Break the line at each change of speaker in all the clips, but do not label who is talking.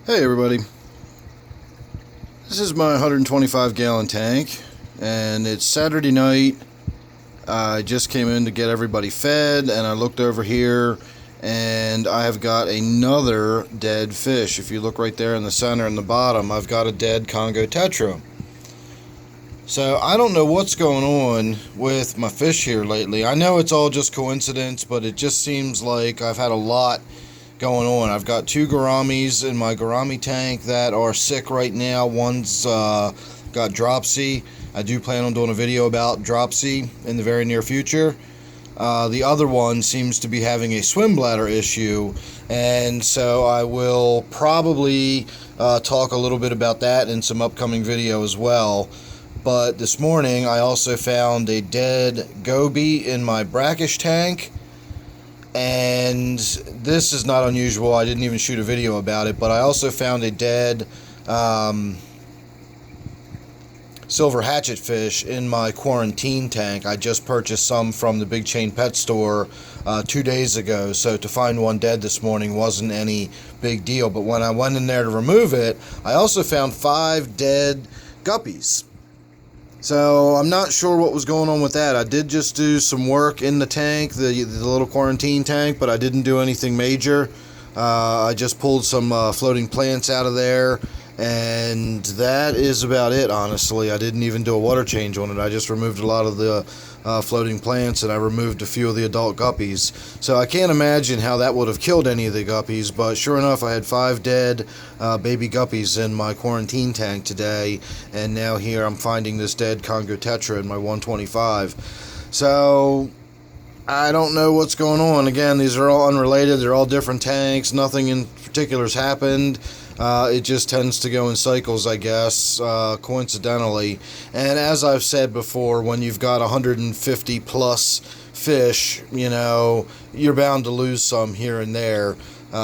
Hey everybody, this is my 125 gallon tank and it's Saturday night. I just came in to get everybody fed and I looked over here and I have got another dead fish. If you look right there in the center and the bottom, I've got a dead Congo Tetra. So I don't know what's going on with my fish here lately. I know it's all just coincidence, but it just seems like I've had a lot going on. I've got two gouramis in my gourami tank that are sick right now. One's got dropsy. I do plan on doing a video about dropsy in the very near future. The other one seems to be having a swim bladder issue, and so I will probably talk a little bit about that in some upcoming video as well. But this morning I also found a dead goby in my brackish tank. And this is not unusual. I didn't even shoot a video about it, but I also found a dead silver hatchet fish in my quarantine tank. I just purchased some from the big chain pet store 2 days ago, so to find one dead this morning wasn't any big deal. But when I went in there to remove it, I also found 5 dead guppies. So I'm not sure what was going on with that. I did just do some work in the tank, the little quarantine tank, but I didn't do anything major. I just pulled some floating plants out of there, and that is about it, honestly. I didn't even do a water change on it. I just removed a lot of the floating plants, and I removed a few of the adult guppies. So I can't imagine how that would have killed any of the guppies, but sure enough, I had 5 dead baby guppies in my quarantine tank today, and now here I'm finding this dead Congo Tetra in my 125. So I don't know what's going on. Again, these are all unrelated. They're all different tanks. Nothing in particular has happened. It just tends to go in cycles, I guess, coincidentally. And as I've said before, when you've got 150 plus fish, you know, you're bound to lose some here and there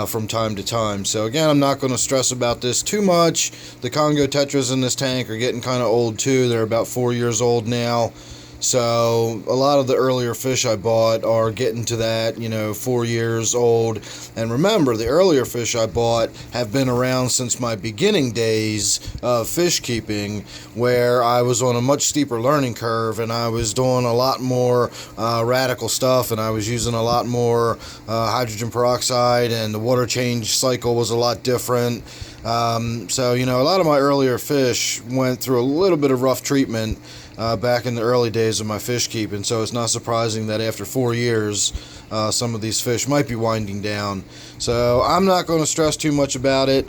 from time to time. So again, I'm not going to stress about this too much. The Congo Tetras in this tank are getting kind of old too. They're about 4 years old now. So a lot of the earlier fish I bought are getting to that, 4 years old. And remember, the earlier fish I bought have been around since my beginning days of fish keeping, where I was on a much steeper learning curve and I was doing a lot more radical stuff, and I was using a lot more hydrogen peroxide, and the water change cycle was a lot different. So, a lot of my earlier fish went through a little bit of rough treatment back in the early days of my fish keeping, so it's not surprising that after 4 years, some of these fish might be winding down. So I'm not going to stress too much about it.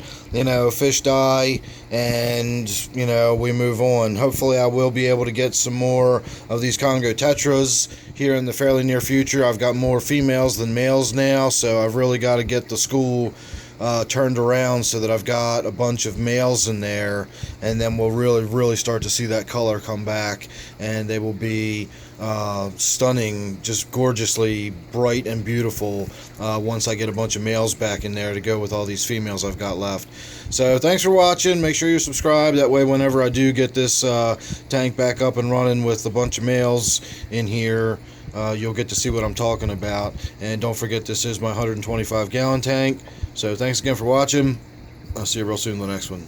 Fish die, and, we move on. Hopefully I will be able to get some more of these Congo Tetras here in the fairly near future. I've got more females than males now, so I've really got to get the school turned around so that I've got a bunch of males in there, and then we'll really start to see that color come back, and they will be stunning, just gorgeously bright and beautiful once I get a bunch of males back in there to go with all these females I've got left. So thanks for watching. Make sure you subscribe. That way whenever I do get this tank back up and running with a bunch of males in here, you'll get to see what I'm talking about. And don't forget, this is my 125 gallon tank. So thanks again for watching. I'll see you real soon in the next one.